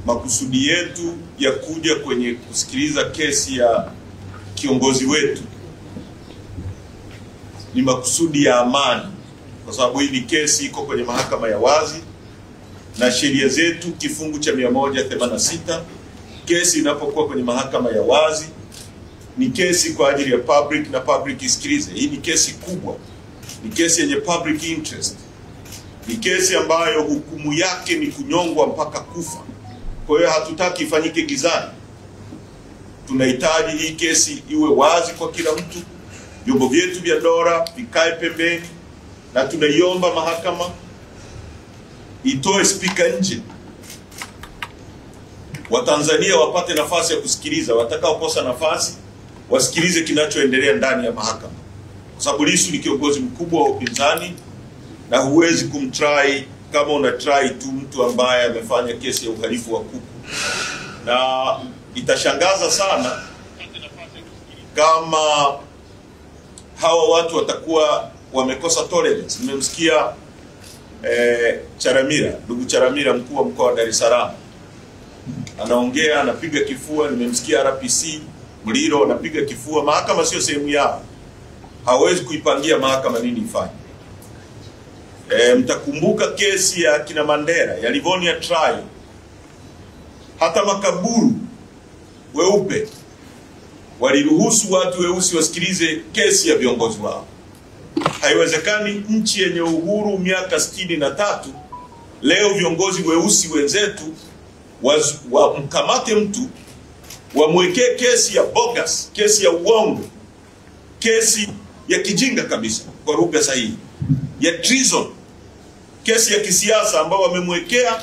makusudi yetu ya kuja kwenye kusikiliza kesi ya kiongozi wetu ni makusudi ya amani, kwa sababu hii ni kesi iko kwenye mahakama ya wazi na sheria zetu kifungu cha 186, kesi inapokuwa kwenye mahakama ya wazi ni kesi kwa ajili ya public na public isikilize. Hii ni kesi kubwa, ni kesi yenye public interest, ni kesi ambayo hukumu yake ni kunyongwa mpaka kufa. Kwa hiyo hatutaki ifanyike gizani. Tunahitaji hii kesi iwe wazi kwa kila mtu, vyombo vyetu vya dola vikae pembeni, na tunaiomba mahakama itoe spika nje, Watanzania wapate nafasi ya kusikiliza, watakaokosa nafasi wasikilize kinachoendelea ndani ya mahakama, kwa sababu Lissu ni kiongozi mkubwa wa upinzani na huwezi kumtry kama una try tu mtu ambaye amefanya kesi ya uhalifu wa kuku. Na itashangaza sana kama hawa watu watakuwa wamekosa tolerance. Nimemsikia Charamira, ndugu Charamira, mkuu wa mkoa wa Dar es Salaam, anaongea, anapiga kifua. Nimemsikia RPC Mliro anapiga kifua. Mahakama sio sehemu yao, hawezi kuipangia mahakama nini ifanye. Mtakumbuka kesi ya kina Mandela ya Livonia trial, hata makaburu weupe waliruhusu watu weusi wasikilize kesi ya viongozi wao. Haiwezekani nchi yenye uhuru miaka 63 leo viongozi weusi wenzetu wamkamate mtu, wamwekee kesi ya bogus, kesi ya uongo, kesi ya kijinga kabisa kwa lugha sahihi, ya treason, kesi ya kisiasa ambao wamemwekea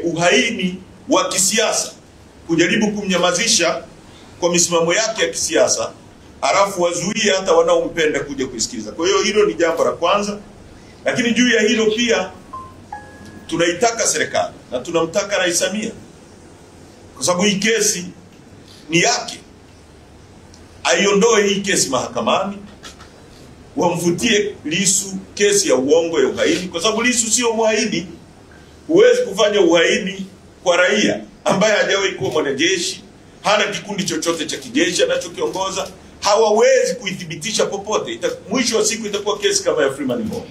uhaini wa kisiasa, kujaribu kumnyamazisha kwa misimamo yake ya kisiasa, alafu wazuie hata wanaompenda kuja kusikiliza. Kwa hiyo hilo ni jambo la kwanza. Lakini juu ya hilo pia tunaitaka serikali na tunamtaka Rais Samia, kwa sababu hii kesi ni yake, aiondoe hii kesi mahakamani, wamfutie Lissu kesi ya uongo ya uhaini, kwa sababu Lissu sio muhaini. Huwezi kufanya uhaini kwa raia ambaye hajawahi kuwa mwanajeshi, hana kikundi chochote cha kijeshi anachokiongoza. Hawawezi kuithibitisha popote. Mwisho wa siku itakuwa kesi kama ya Freeman Mbowe.